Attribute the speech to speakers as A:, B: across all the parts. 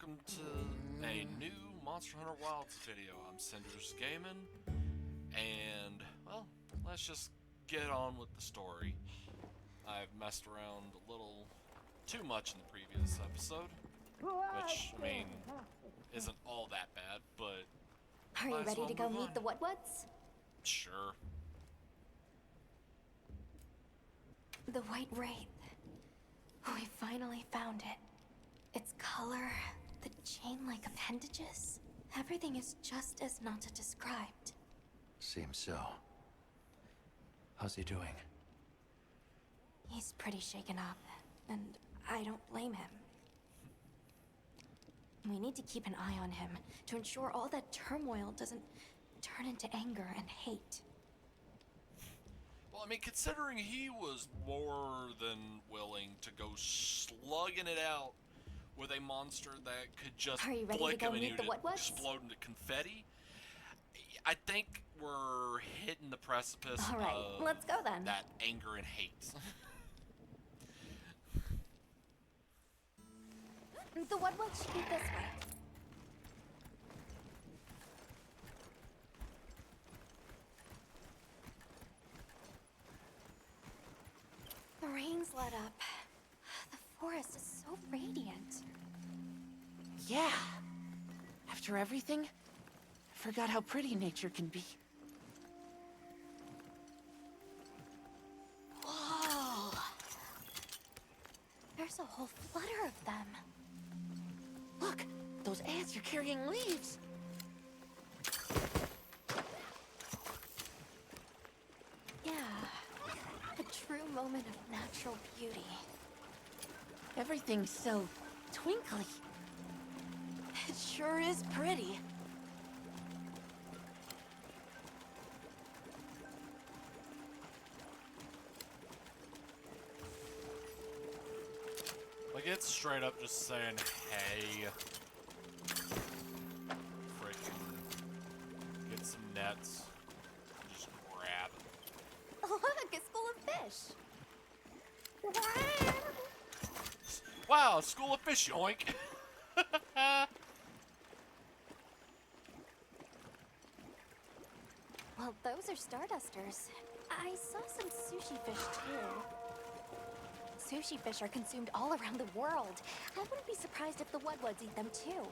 A: welcome to a new Monster Hunter Wilds video. I'm Cinders Gaming, and, well, let's just get on with the story. I've messed around a little too much in the previous episode, which, I mean, isn't all that bad, but
B: Are you ready to go meet the What-Whats?
A: Sure.
B: The White Wraith. We finally found it. Its color, the chain-like appendages, everything is just as Nata described.
C: Seems so. How's he doing?
B: He's pretty shaken up, and I don't blame him. We need to keep an eye on him to ensure all that turmoil doesn't turn into anger and hate.
A: Well, I mean, considering he was more than willing to go slugging it out with a monster that could just flick him and he would explode into confetti, I think we're hitting the precipice of
B: let's go then.
A: That anger and hate.
B: The What-Whats should be this way. The rain's let up. The forest is so radiant.
D: Yeah. After everything, I forgot how pretty nature can be.
B: Whoa! There's a whole flutter of them.
D: Look, those ants are carrying leaves.
B: Yeah, a true moment of natural beauty.
D: Everything's so twinkly.
B: It sure is pretty.
A: Like, it's straight up just saying, hey. Freaking get some nets. And just grab.
B: Look, a school of fish.
A: Wow, a school of fish, yoink!
B: Well, those are Stardusters. I saw some sushi fish, too. Sushi fish are consumed all around the world. I wouldn't be surprised if the What-Whats eat them, too.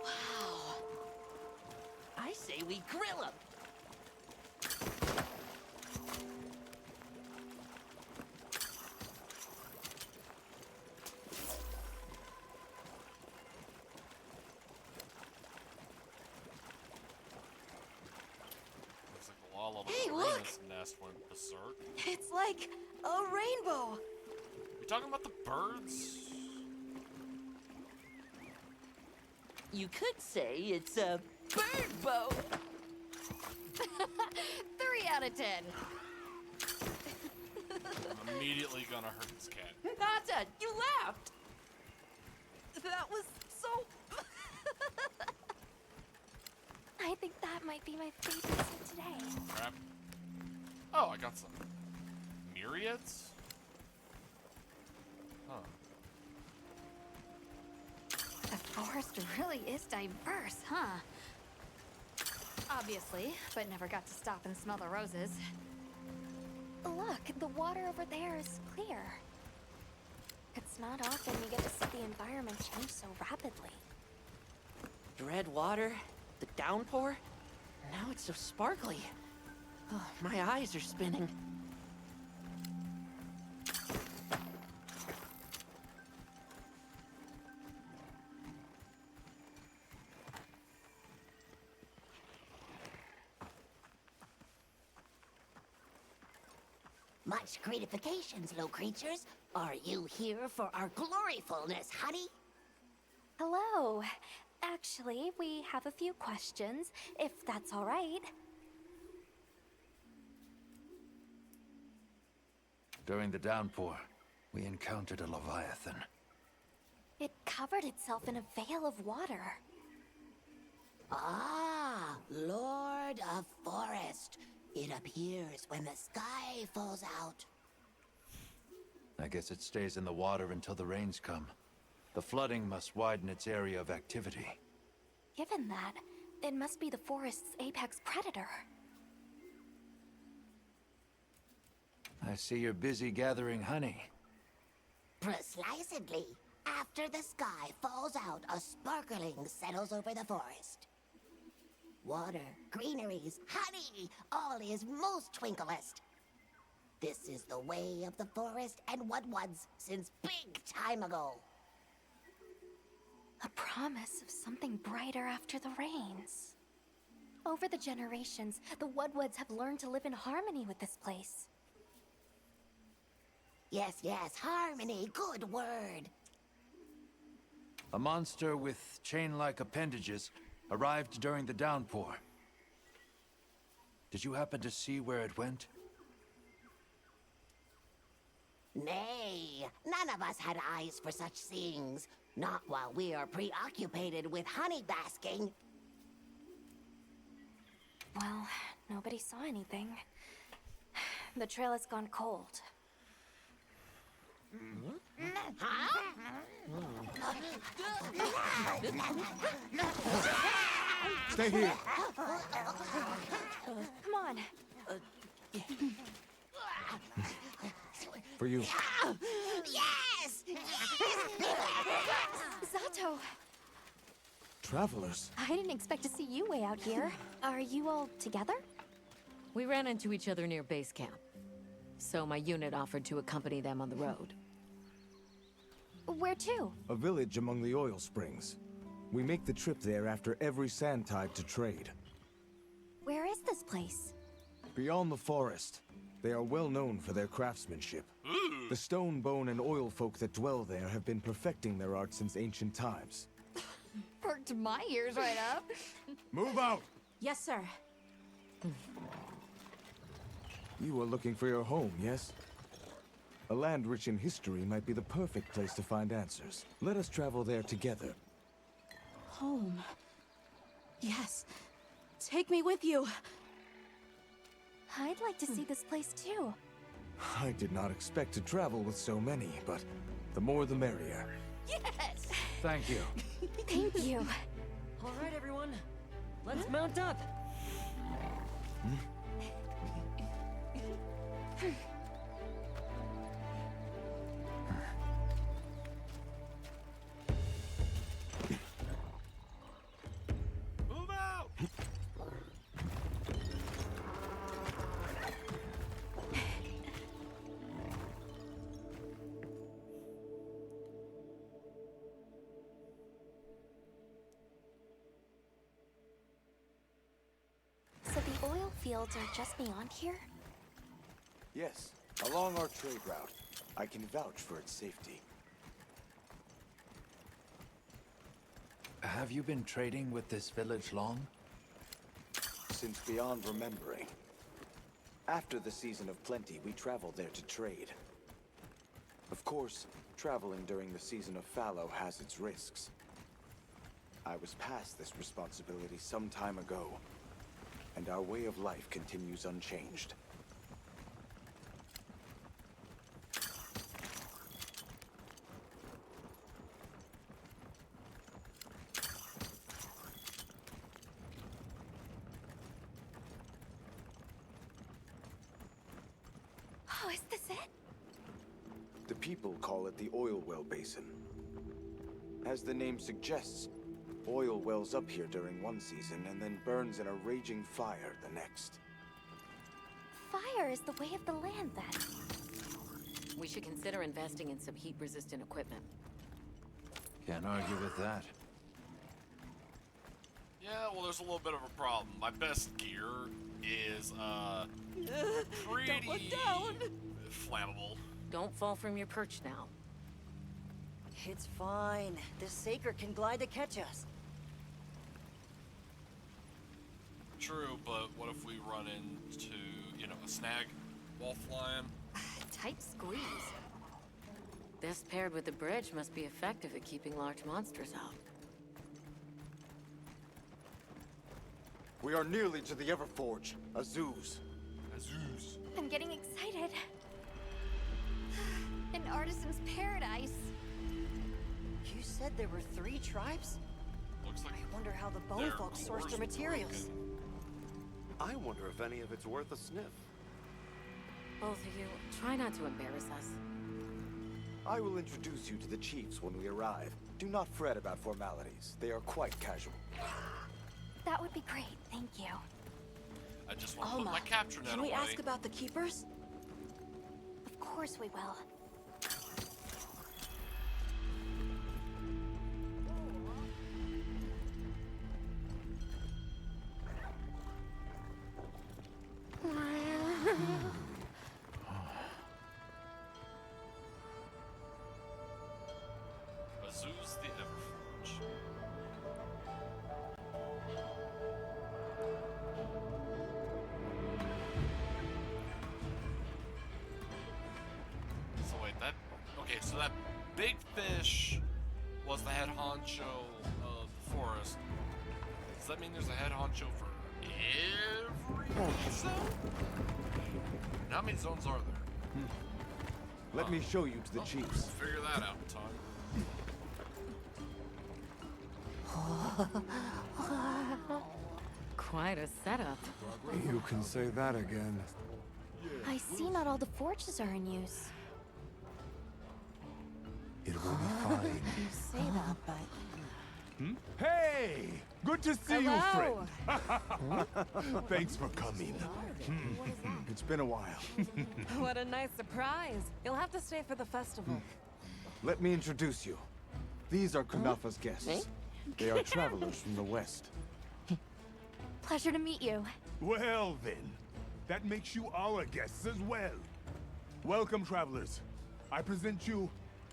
D: Wow. I say we grill them.
A: Looks like the Lala
D: Hey, look!
A: nest went berserk.
B: It's like a rainbow.
A: You talking about the birds?
D: You could say it's a bird boat.
B: 3 out of 10.
A: I'm immediately gonna hurt this cat.
D: Nata, you laughed.
B: That was so... I think that might be my favorite scene today.
A: Crap. Oh, I got some myriads? Huh.
B: The forest really is diverse, huh? Obviously, but never got to stop and smell the roses. Look, the water over there is clear. It's not often you get to see the environment change so rapidly.
D: The red water, the downpour. Now it's so sparkly. Oh, my eyes are spinning.
E: Much gratifications, low creatures. Are you here for our gloryfulness, honey?
B: Hello. Actually, we have a few questions, if that's all right.
C: During the downpour, we encountered a leviathan.
B: It covered itself in a veil of water.
E: Ah, Lord of Forest. It appears when the sky falls out.
C: I guess it stays in the water until the rains come. The flooding must widen its area of activity.
B: Given that, it must be the forest's apex predator.
C: I see you're busy gathering honey.
E: Precisely. After the sky falls out, a sparkling settles over the forest. Water, greeneries, honey, all is most twinklest. This is the way of the forest and what was since big time ago.
B: A promise of something brighter after the rains. Over the generations, the Woodwoods have learned to live in harmony with this place.
E: Yes, yes, harmony, good word.
C: A monster with chain-like appendages arrived during the downpour. Did you happen to see where it went?
E: Nay, none of us had eyes for such things. Not while we are preoccupied with honey basking.
B: Well, nobody saw anything. The trail has gone cold.
F: Stay here.
B: Come on.
F: For you.
E: Yes!
B: Zato!
F: Travelers.
B: I didn't expect to see you way out here. Are you all together?
G: We ran into each other near base camp. So my unit offered to accompany them on the road.
B: Where to?
F: A village among the oil springs. We make the trip there after every sand tide to trade.
B: Where is this place?
F: Beyond the forest, they are well known for their craftsmanship. The stone, bone, and oil folk that dwell there have been perfecting their art since ancient times.
G: Perked my ears right up.
F: Move out!
G: Yes, sir.
F: You are looking for your home, yes? A land rich in history might be the perfect place to find answers. Let us travel there together.
G: Home. Yes. Take me with you.
B: I'd like to see this place too.
F: I did not expect to travel with so many, but the more the merrier.
G: Yes!
C: Thank you.
B: Thank you.
G: All right, everyone. Let's mount up.
A: Move out!
B: So the oil fields are just beyond here?
F: Yes, along our trade route. I can vouch for its safety.
C: Have you been trading with this village long?
F: Since beyond remembering. After the season of plenty, we traveled there to trade. Of course, traveling during the season of fallow has its risks. I was past this responsibility some time ago, and our way of life continues unchanged.
B: Oh, is this it?
F: The people call it the Oil Well Basin. As the name suggests, oil wells up here during one season and then burns in a raging fire the next.
B: Fire is the way of the land, then.
G: We should consider investing in some heat-resistant equipment.
C: Can't argue with that.
A: Yeah, well, there's a little bit of a problem. My best gear is, pretty
G: Don't look down.
A: flammable.
G: Don't fall from your perch now.
H: It's fine. This Saker can glide to catch us.
A: True, but what if we run into, you know, a snag while flying?
G: Tight squeeze. This paired with the bridge must be effective at keeping large monsters out.
F: We are nearly to the Everforge, Azuz.
A: Azus.
B: I'm getting excited. An artisan's paradise.
H: You said there were 3 tribes?
A: Looks like
H: I wonder how the bone
A: their
H: folk source
A: core's
H: their materials.
A: broken.
I: I wonder if any of it's worth a sniff.
G: Both of you, try not to embarrass us.
F: I will introduce you to the chiefs when we arrive. Do not fret about formalities. They are quite casual.
B: That would be great, thank you.
A: I just want to put
H: Alma,
A: my capture net
H: can
A: away.
H: we ask about the keepers?
B: Of course we will.
A: Azuz the Everforge. So wait, that... Okay, so that big fish was the head honcho of the forest. Does that mean there's a head honcho for every zone? How many zones are there?
F: Let me show you to the
A: Well,
F: chiefs.
A: Figure that out in time.
G: Quite a setup.
J: You can say that again.
B: I see not all the forges are in use.
J: It will be fine.
H: You say that, but...
J: Hey! Good to see you,
H: Hello!
J: friend. Thanks for coming.
F: It's been a while.
K: What a nice surprise. You'll have to stay for the festival.
F: Let me introduce you. These are Kunafa's guests. They are travelers from the west.
B: Pleasure to meet you.
J: Well then, that makes you our guests as well. Welcome, travelers. I present you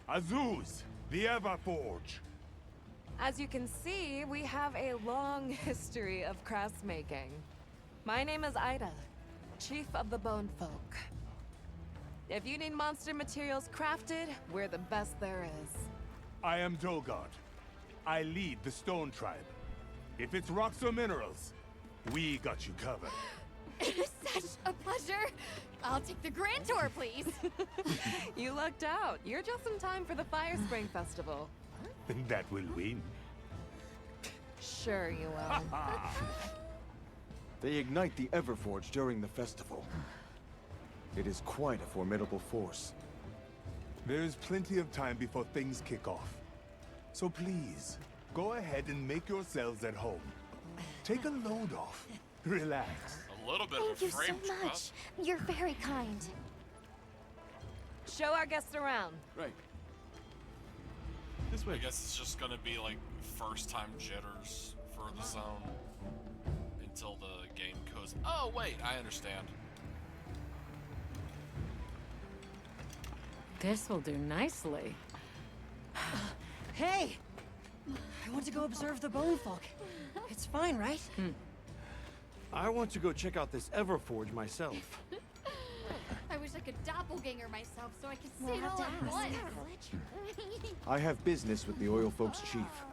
J: Azuz, the Everforge.
K: As you can see, we have a long history of craftsmaking. My name is Ida, Chief of the Bone Folk. If you need monster materials crafted, we're the best there is.
J: I am Dolgard. I lead the Stone Tribe. If it's rocks or minerals, we got you covered.
B: It is such a pleasure. I'll take the grand tour, please.
K: You lucked out. You're just in time for the Fire Spring Festival.
J: That will win.
K: Sure you will.
F: They ignite the Everforge during the festival. It is quite a formidable force.
J: There is plenty of time before things kick off. So please, go ahead and make yourselves at home. Take a load off. Relax.
A: A little bit
B: Thank
A: of a
B: you so
A: frame
B: much.
A: trust.
B: You're very kind.
K: Show our guests around.
C: Right.
A: I guess it's just gonna be like first time jitters for the zone until the game goes. Oh wait, I understand.
G: This will do nicely.
H: Hey! I want to go observe the bone folk. It's fine, right?
I: I want to go check out this Everforge myself.
B: I wish I could doppelganger myself so I could
E: We'll
B: see it
E: have
B: all
E: to
B: at
E: ask.
B: once.
F: I have business with the Oil Folks chief.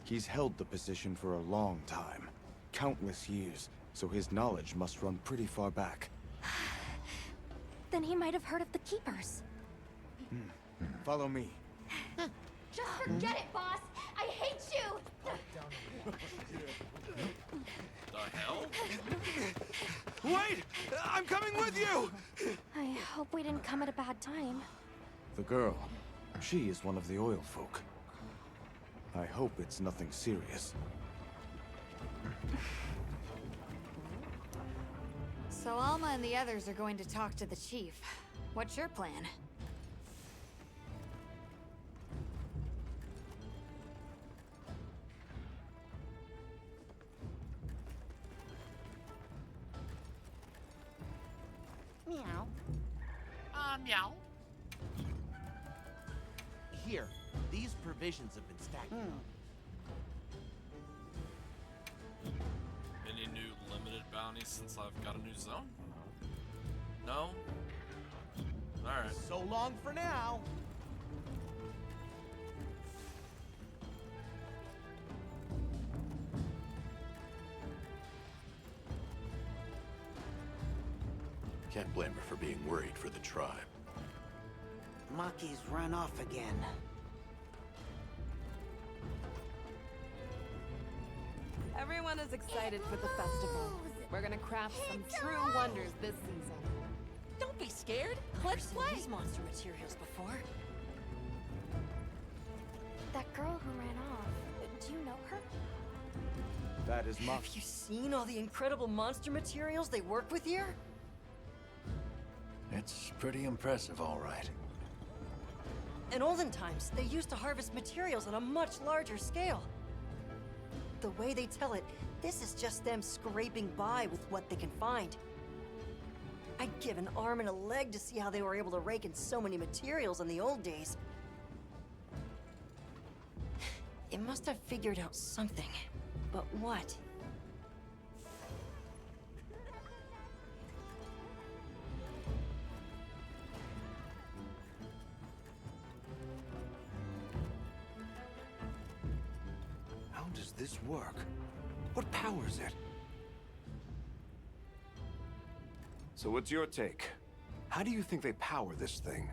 F: He's held the position for a long time. Countless years, so his knowledge must run pretty far back.
B: Then he might have heard of the Keepers.
F: Follow me.
B: Just forget it, boss. I hate you.
A: The hell?
I: Wait! I'm coming with you!
B: I hope we didn't come at a bad time.
F: The girl. She is one of the Oil Folk. I hope it's nothing serious.
L: So Alma and the others are going to talk to the chief. What's your plan?
E: Meow.
A: Meow.
M: Here, these provisions have been stacked.
A: Any new limited bounties since I've got a new zone? No? Alright.
M: So long for now.
C: Can't blame her for being worried for the tribe.
H: Maki's run off again.
K: Everyone is excited for the festival. We're gonna craft some true wonders this season.
D: Don't be scared.
H: I've
D: Let's
H: seen
D: play.
H: these monster materials before.
B: That girl who ran off, do you know her?
F: That is
H: Have you seen all the incredible monster materials they work with here?
C: It's pretty impressive, all right.
H: In olden times, they used to harvest materials on a much larger scale. The way they tell it, this is just them scraping by with what they can find. I'd give an arm and a leg to see how they were able to rake in so many materials in the old days. It must have figured out something. But what?
I: How does this work? What powers it? So what's your take? How do you think they power this thing?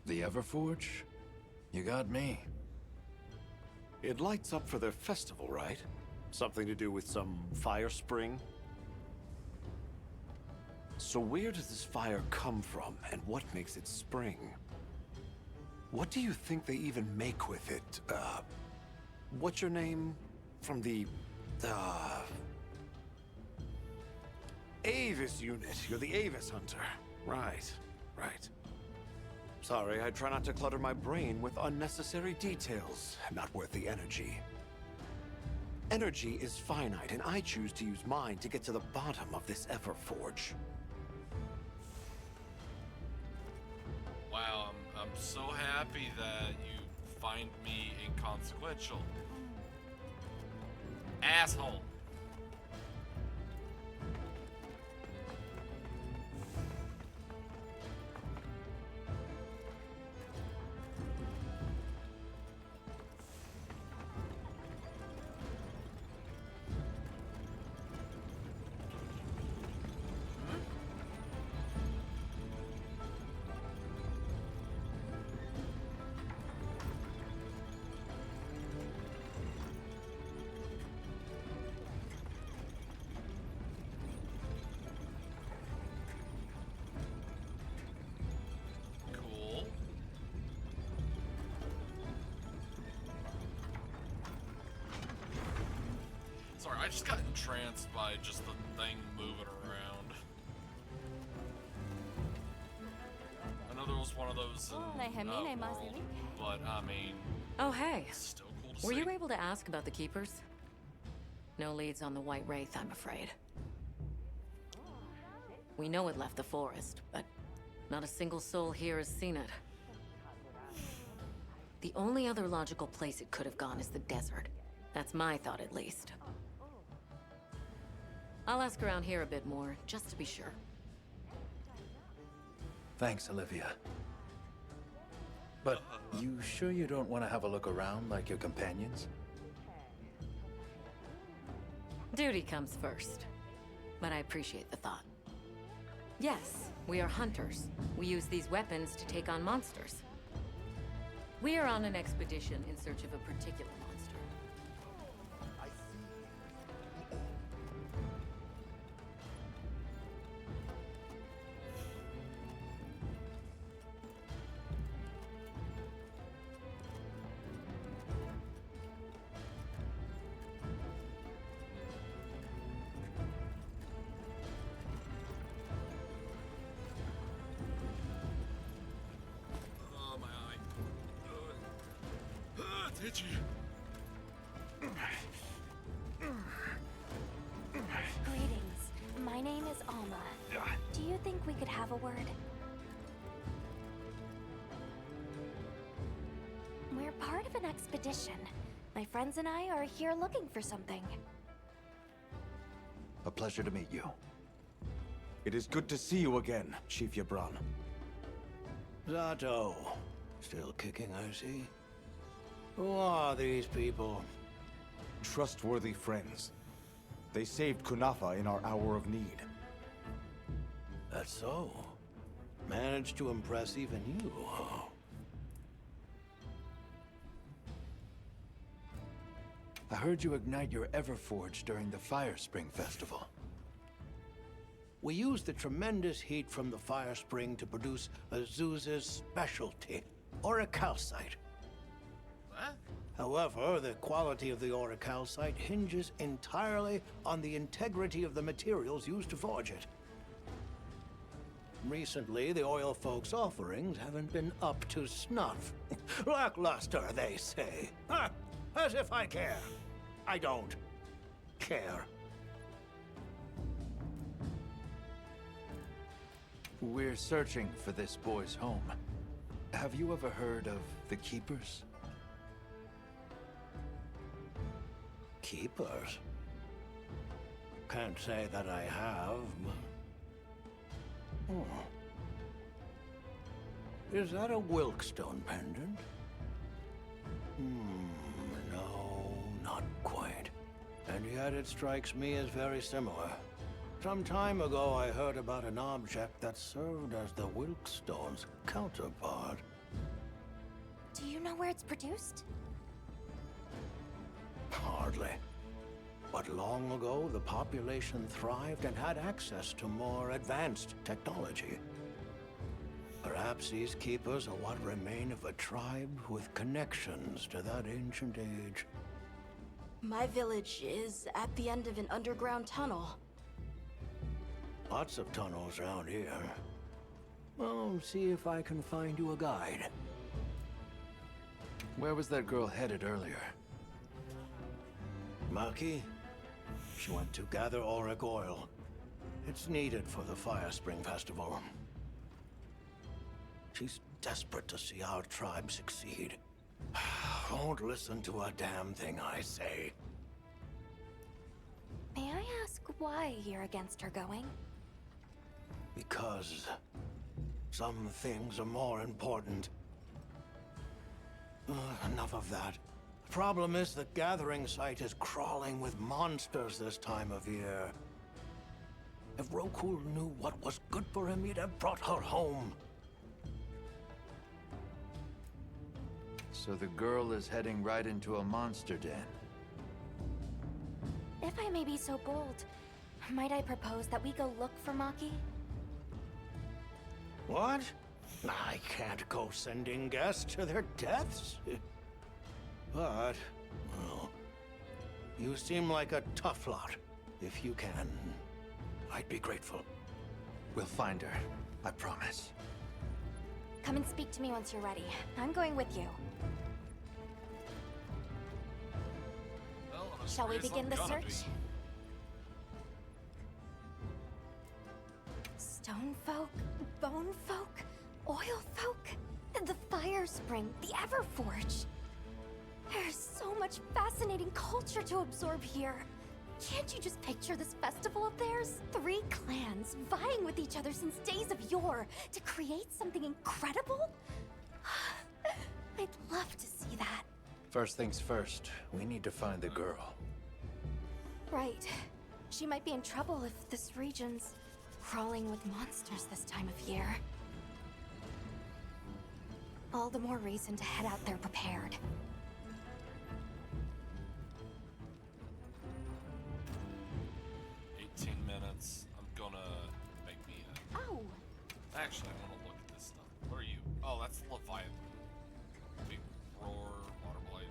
C: The Everforge? You got me.
I: It lights up for their festival, right? Something to do with some fire spring? So where does this fire come from, and what makes it spring? What do you think they even make with it? What's your name? From the, Avis unit. You're the Avis hunter. Right, right. Sorry, I try not to clutter my brain with unnecessary details. Not worth the energy. Energy is finite, and I choose to use mine to get to the bottom of this Everforge.
A: Wow, I'm so happy that you find me inconsequential. Asshole. Sorry, I just got entranced by just the thing moving around. I know there was one of those in World, but I mean...
G: Oh, hey.
A: Still cool to
G: Were
A: see.
G: you able to ask about the Keepers? No leads on the White Wraith, I'm afraid. We know it left the forest, but not a single soul here has seen it. The only other logical place it could have gone is the desert. That's my thought, at least. I'll ask around here a bit more, just to be sure.
C: Thanks, Olivia. But you sure you don't want to have a look around like your companions?
G: Duty comes first. But I appreciate the thought. Yes, we are hunters. We use these weapons to take on monsters. We are on an expedition in search of a particular monster.
A: Oh, my eye. It's itchy.
B: Greetings. My name is Alma. Do you think we could have a word? We're part of an expedition. My friends and I are here looking for something.
C: A pleasure to meet you.
F: It is good to see you again, Chief Yabran.
N: Zato. Still kicking, I see. Who are these people?
F: Trustworthy friends. They saved Kunafa in our hour of need.
N: That's so. Managed to impress even you, huh?
C: I heard you ignite your Everforge during the Fire Spring Festival.
N: We use the tremendous heat from the fire spring to produce Azuz's specialty, auricalcite.
A: What?
N: However, the quality of the auricalcite hinges entirely on the integrity of the materials used to forge it. Recently, the oil folks' offerings haven't been up to snuff. Lackluster, they say. Huh, as if I care. I don't care.
C: We're searching for this boy's home. Have you ever heard of the Keepers?
N: Keepers? Can't say that I have, but... Oh. Is that a Wilkstone pendant? No, not quite. And yet it strikes me as very similar. Some time ago, I heard about an object that served as the Wilkstone's counterpart.
B: Do you know where it's produced?
N: Hardly. But long ago, the population thrived and had access to more advanced technology. Perhaps these keepers are what remain of a tribe with connections to that ancient age.
H: My village is at the end of an underground tunnel.
N: Lots of tunnels around here. Well, see if I can find you a guide.
C: Where was that girl headed earlier?
N: Maki? She went to gather auric oil. It's needed for the Fire Spring Festival. She's desperate to see our tribe succeed. Won't listen to a damn thing I say.
B: May I ask why you're against her going?
N: Because some things are more important. Enough of that. The problem is the gathering site is crawling with monsters this time of year. If Rokul knew what was good for him, he'd have brought her home.
C: So the girl is heading right into a monster den.
B: If I may be so bold, might I propose that we go look for Maki?
N: What? I can't go sending guests to their deaths. But, well, you seem like a tough lot. If you can, I'd be grateful.
C: We'll find her, I promise.
B: Come and speak to me once you're ready. I'm going with you.
A: Well, I'm
B: Shall we
A: afraid
B: begin the
A: I'm gonna
B: search? Stone folk, bone folk, oil folk, the fire spring, the Everforge. There's so much fascinating culture to absorb here. Can't you just picture this festival of theirs? 3 clans vying with each other since days of yore to create something incredible? I'd love to see that.
C: First things first, we need to find the girl.
B: Right. She might be in trouble if this region's crawling with monsters this time of year. All the more reason to head out there prepared.
A: Minutes. I'm gonna make me a...
B: Oh!
A: Actually, I want to look at this stuff. Where are you? Oh, that's Leviathan. Big roar, water blight.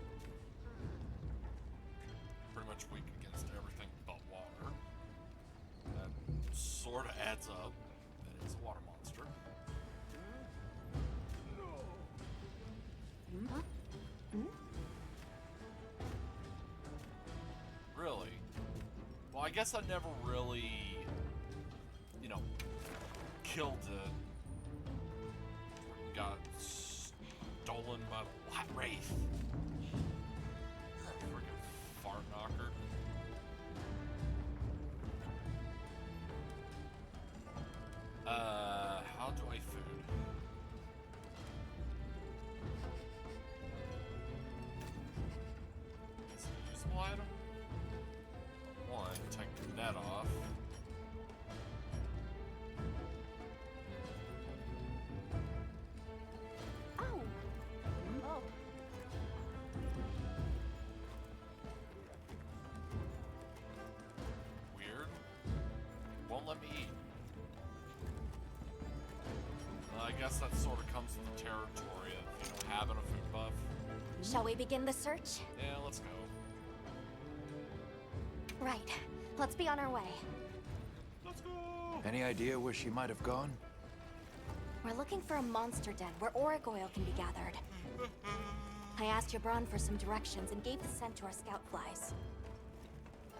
A: Pretty much weak against everything but water. That sort of adds up. That it's a water monster.
B: Huh?
A: Really? Well, I guess I never really, you know, killed it. Got stolen by the White Wraith. Freaking fart knocker. How do I food? Is it a usable item? One, take the net off.
B: Oh! Oh.
A: guess that sort of comes with the territory of, you know, having a food buff.
B: Shall we begin the search?
A: Yeah, let's go.
B: Right. Let's be on our way.
A: Let's go!
C: Any idea where she might have gone?
B: We're looking for a monster den where auric oil can be gathered. I asked Jabron for some directions and gave the scent to our scout flies.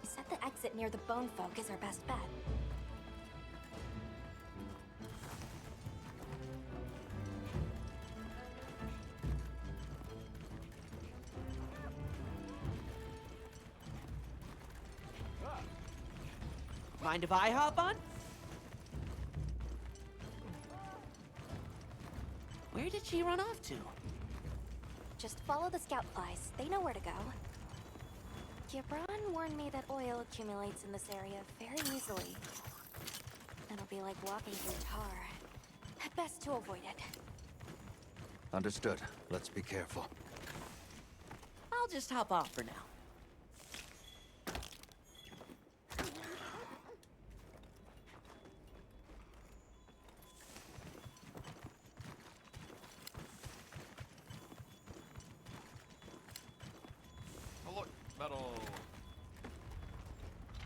B: He said the exit near the bone folk is our best bet.
D: Mind if I hop on? Where did she run off to?
B: Just follow the scout flies. They know where to go. Jabron warned me that oil accumulates in this area very easily. It'll be like walking through tar. Best to avoid it.
C: Understood. Let's be careful.
D: I'll just hop off for now.
A: Oh look, metal.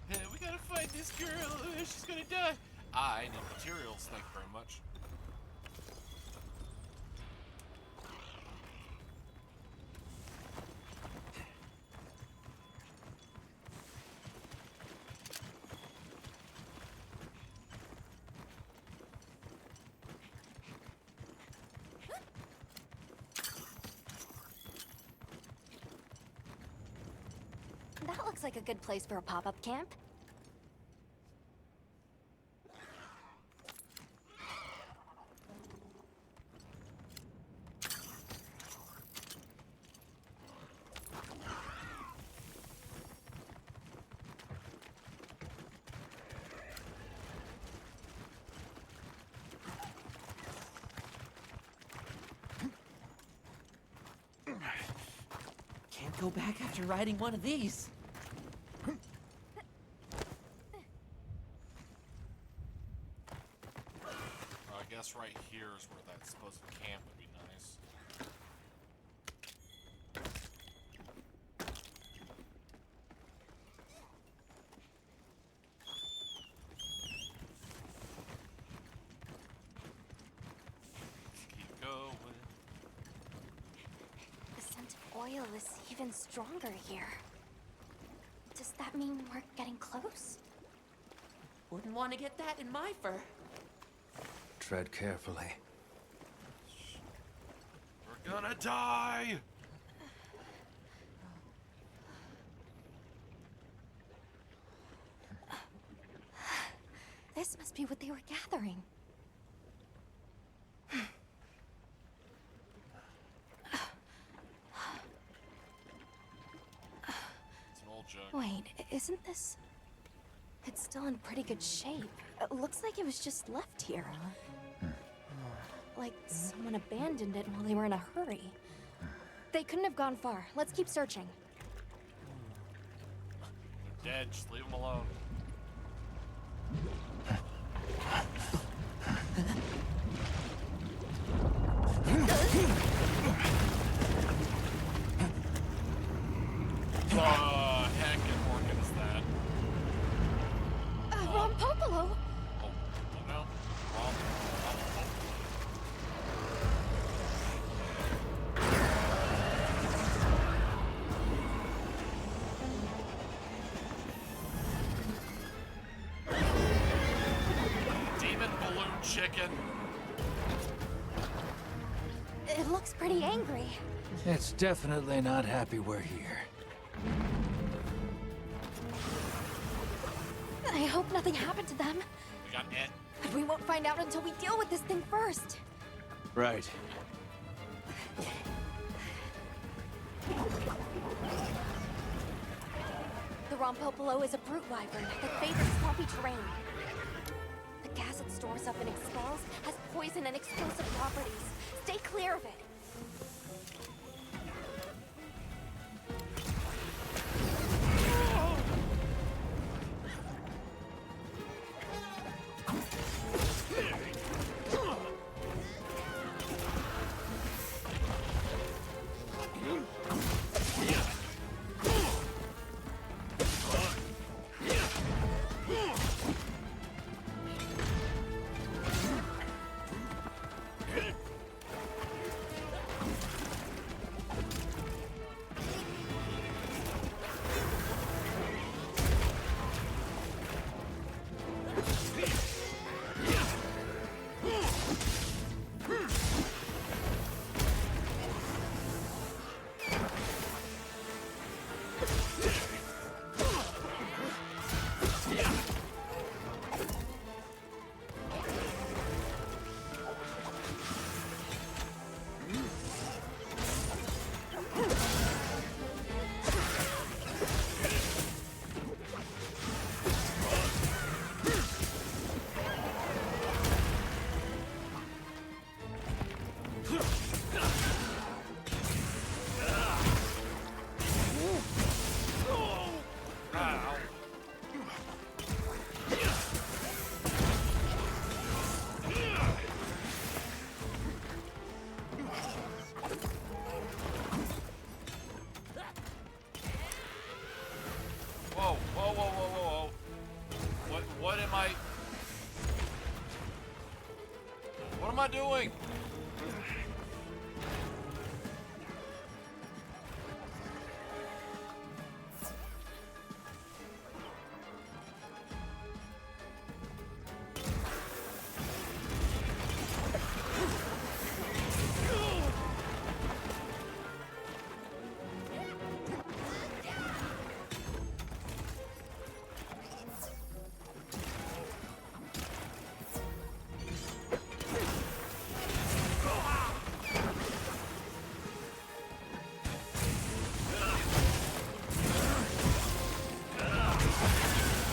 A: Hey, we gotta find this girl. She's gonna die. I need materials, thank you very much.
B: That looks like a good place for a pop-up camp.
D: Can't go back after riding one of these.
A: I guess right here is where that supposed camp would be nice. Keep going.
B: The scent of oil is even stronger here. Does that mean we're getting close?
D: Wouldn't want to get that in my fur.
C: Tread carefully.
A: We're gonna die!
B: This must be what they were gathering.
A: It's an old jug.
B: Wait, isn't this... It's still in pretty good shape. It looks like it was just left here. Like someone abandoned it while they were in a hurry. They couldn't have gone far. Let's keep searching.
A: They're dead, just leave them alone. Heckin' Morgan is that?
B: Ron Popolo!
A: Oh no. Demon balloon chicken.
B: It looks pretty angry.
C: It's definitely not happy we're here.
B: I hope nothing happened to them.
A: We got it.
B: But we won't find out until we deal with this thing first.
C: Right.
B: The Rompopolo is a brute wyvern that favors swampy terrain. The gas it stores up and expels has poison and explosive properties. Stay clear of it.
A: doing?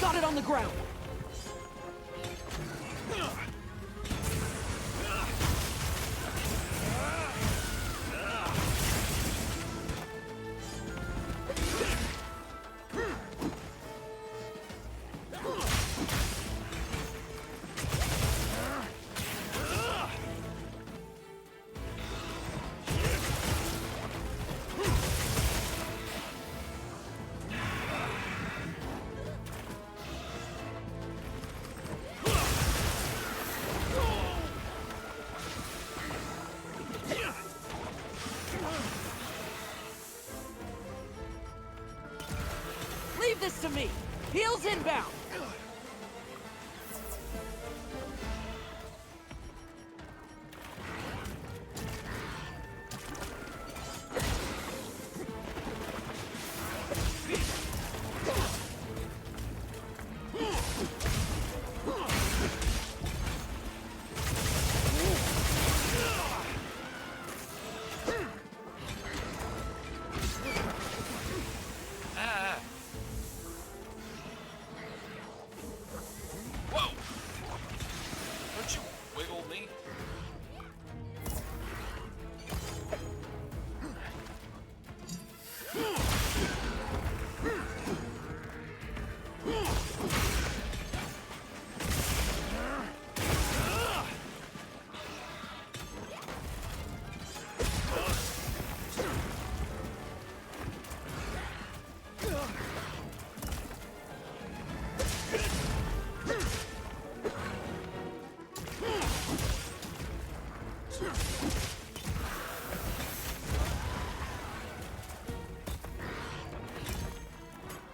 D: Got it on the ground. Leave this to me. Heels inbound.
A: Whoa! Don't you wiggle me?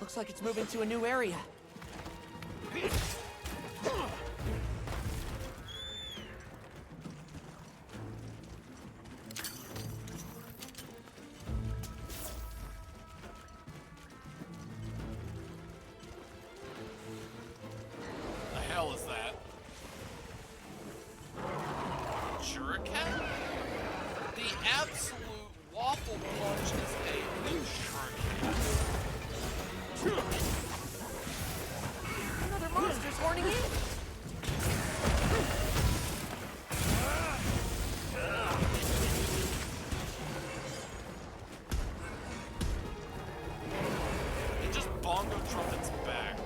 D: Looks like it's moving to a new area.
A: The hell is that? Shuriken? The absolute waffle punch is a new shuriken.
D: Another monster's horning in.
A: It just bongo trumpets back.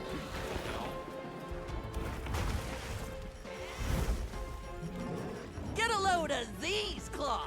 D: Get a load of these claws.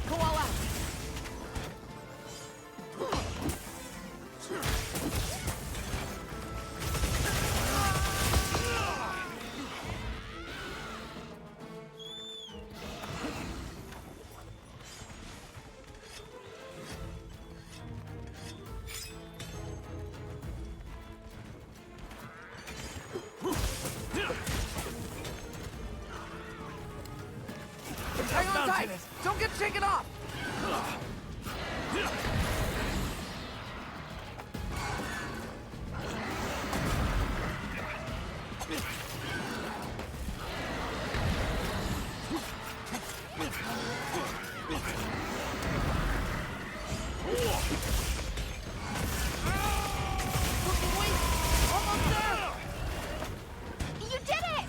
K: Go all out. Hang on tight! Don't get shaken off!
B: You did it!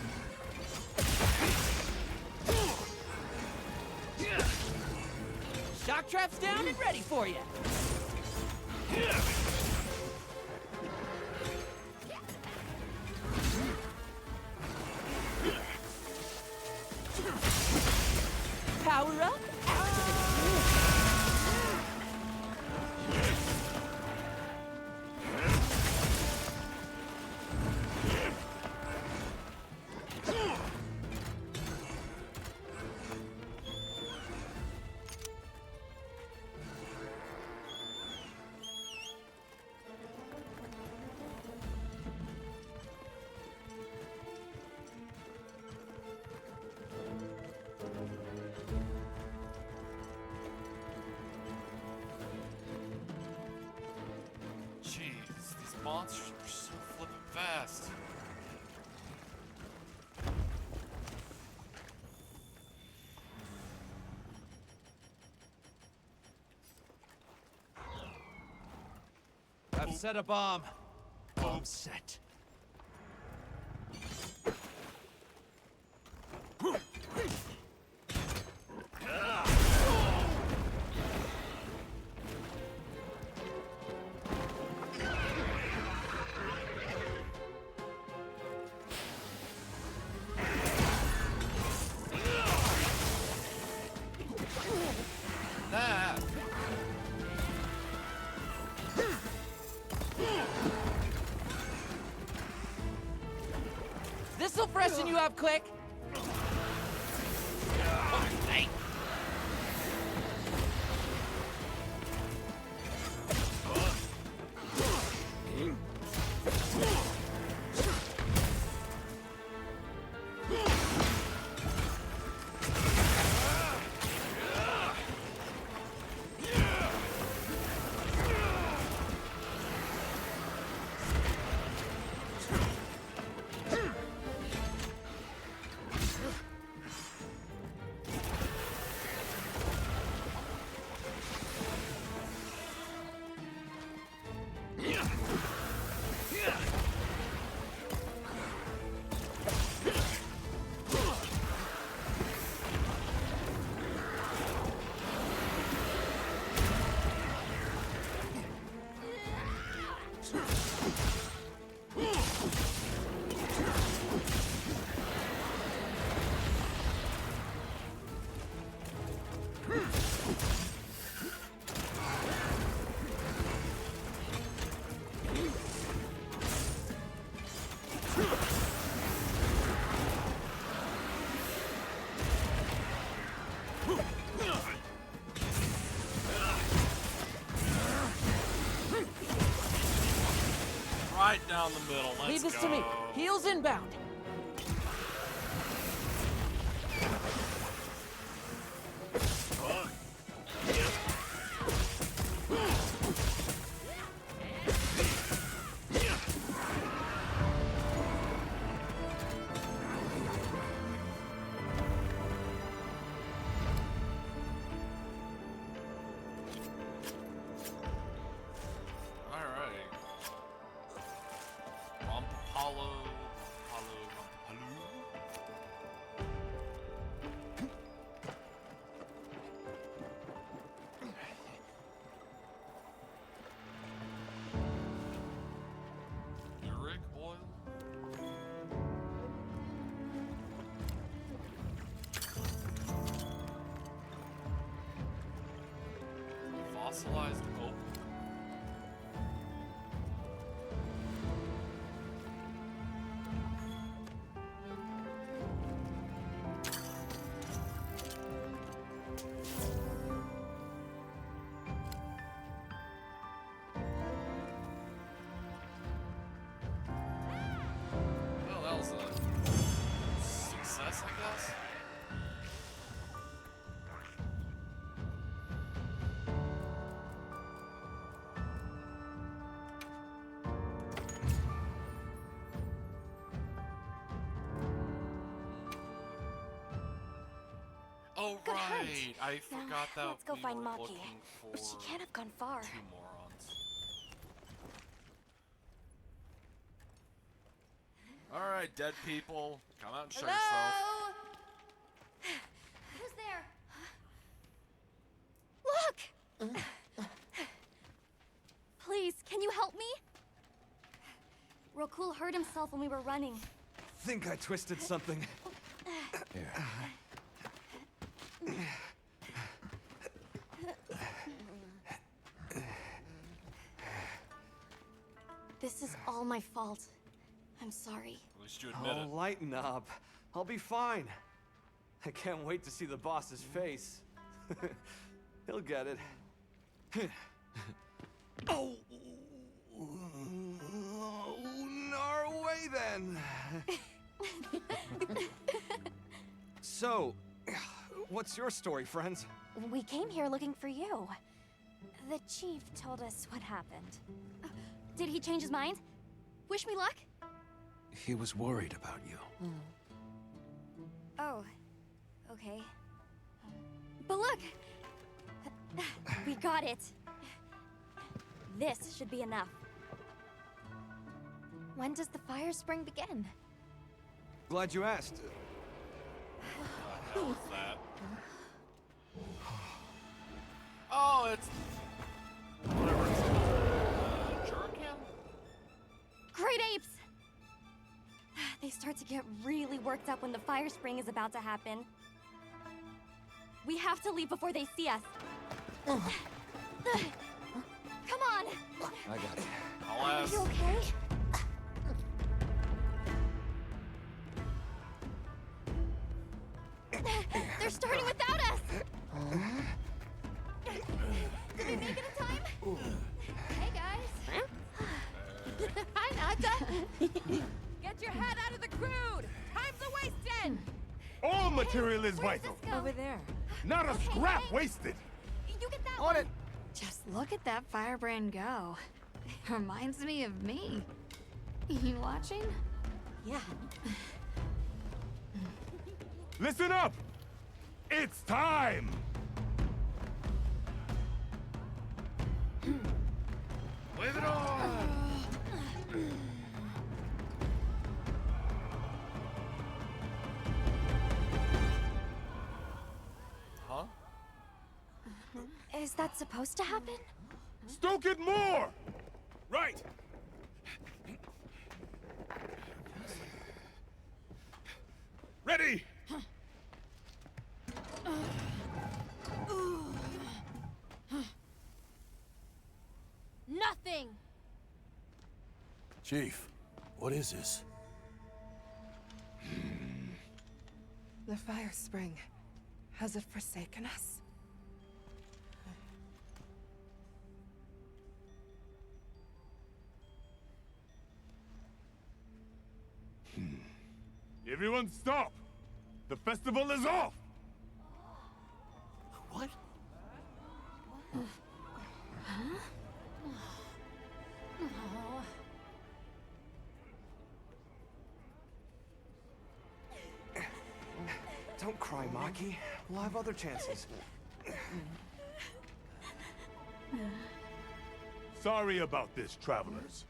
D: Shock trap's down and ready for you. Power up.
A: Jeez, these monsters are so flippin' fast.
M: I've set a bomb. Bomb set.
A: Nah.
D: This'll freshen you up quick. Hey.
A: Right down the middle. Let's
D: Leave this
A: go.
D: to me. Heels inbound.
A: Alright. Apollo Fossilized oak. Well, that was a success, I guess. Oh,
B: Good hunt.
A: right. I forgot that
B: Let's go
A: we
B: find
A: were
B: Maki.
A: looking
B: But she
A: for
B: can't have gone far.
A: two morons. All right, dead people, come out and show yourself.
B: Hello? Who's there? Look! Please, can you help me? Rokul hurt himself when we were running.
M: Think I twisted something.
C: Here.
B: This is all my fault. I'm sorry.
A: At least you admit it.
M: Oh, lighten up. I'll be fine. I can't wait to see the boss's face. He'll get it. Oh! Our way then! So, what's your story, friends?
B: We came here looking for you. The chief told us what happened. Did he change his mind? Wish me luck?
N: He was worried about you.
B: Oh, okay. But look! We got it. This should be enough. When does the fire spring begin?
M: Glad you asked.
A: What the hell is that? Oh, it's whatever it's called. Jerkin?
B: Great apes! They start to get really worked up when the fire spring is about to happen. We have to leave before they see us. Come on!
C: I got it.
A: I'll
B: Are
A: ask.
B: you okay? They're starting without us! Did we make it in time? Hey, guys.
K: Hi, Nata. Get your head out of the crude. Time's a wasting.
J: All material is vital.
K: Over there.
J: Not a scrap wasted.
B: You get that
L: On it! Just look at that firebrand go. Reminds me of me. You watching?
H: Yeah.
J: Listen up! It's time!
A: Wave it on! Huh?
B: Is that supposed to happen?
J: Stoke it more! Right! Ready!
B: Nothing!
N: Chief, what is this?
K: The fire spring. Has it forsaken us?
J: Everyone stop! The festival is off!
D: What?
M: Don't cry, Maki. We'll have other chances.
J: Sorry about this, travelers.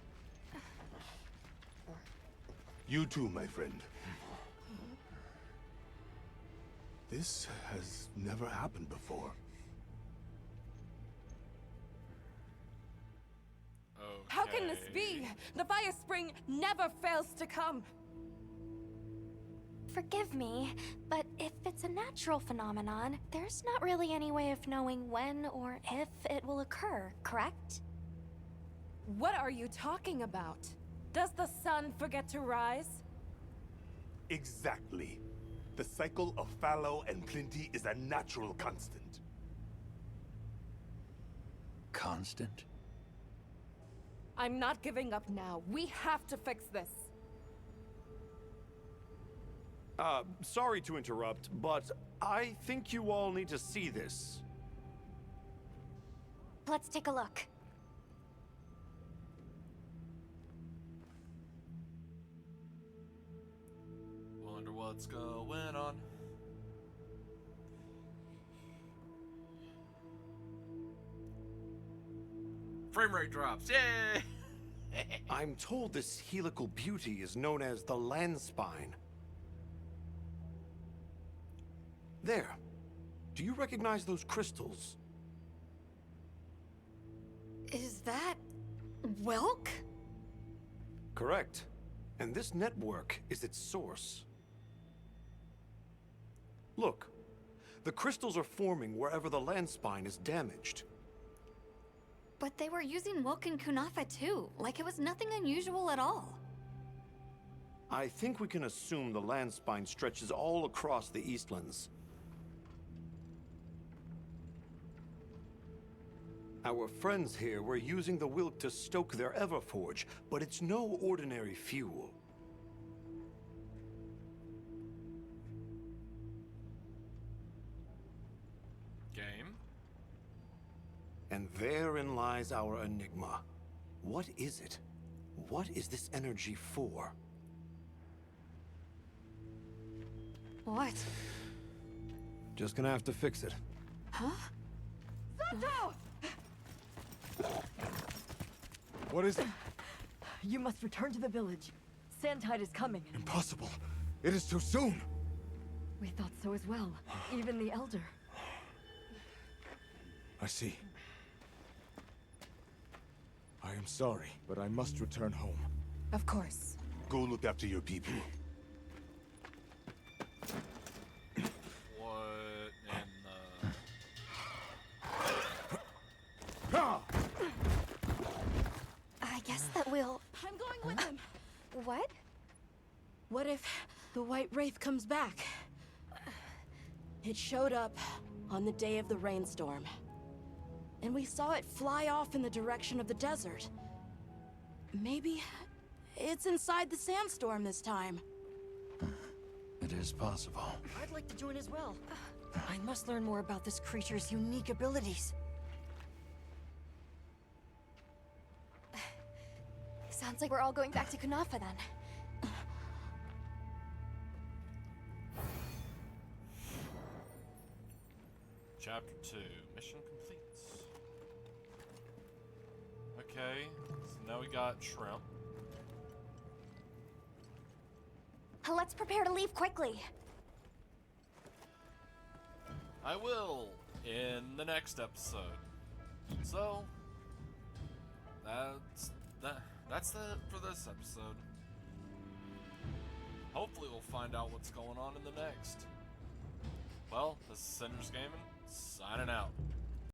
J: You too, my friend. This has never happened before.
K: How can this be? The fire spring never fails to come.
B: forgive me, but if it's a natural phenomenon, there's not really any way of knowing when or if it will occur, correct?
K: What are you talking about? Does the sun forget to rise?
J: Exactly. The cycle of fallow and plenty is a natural constant.
C: Constant?
K: I'm not giving up now. We have to fix this.
I: Sorry to interrupt, but I think you all need to see this.
B: Let's take a look.
A: Wonder what's going on. Frame rate drops. Yay!
I: I'm told this helical beauty is known as the land spine. There. Do you recognize those crystals?
L: Is that... Welk?
I: Correct. And this network is its source. Look. The crystals are forming wherever the land spine is damaged.
L: But they were using Welk and Kunafa too, like it was nothing unusual at all.
I: I think we can assume the land spine stretches all across the Eastlands. Our friends here were using the Wilk to stoke their Everforge, but it's no ordinary fuel.
A: Game?
I: And therein lies our enigma. What is it? What is this energy for?
L: What?
I: Just gonna have to fix it.
L: Huh?
H: Santo!
J: What is it?
H: You must return to the village. Sandtide is coming.
J: Impossible. It is too soon.
H: We thought so as well. Even the Elder.
J: I see. I am sorry, but I must return home.
K: Of course.
J: Go look after your people.
A: What in the...
B: I guess that we'll...
H: I'm going with him.
B: What?
H: What if the White Wraith comes back? It showed up on the day of the rainstorm. And we saw it fly off in the direction of the desert. Maybe it's inside the sandstorm this time.
C: It is possible.
H: I'd like to join as well. I must learn more about this creature's unique abilities.
B: Sounds like we're all going back to Kunafa then.
A: Chapter 2. Mission complete. Okay, so now we got Shrimp.
B: Let's prepare to leave quickly.
A: I will in the next episode. So that's it for this episode. Hopefully we'll find out what's going on in the next. Well, this is Cinders Gaming, signing out.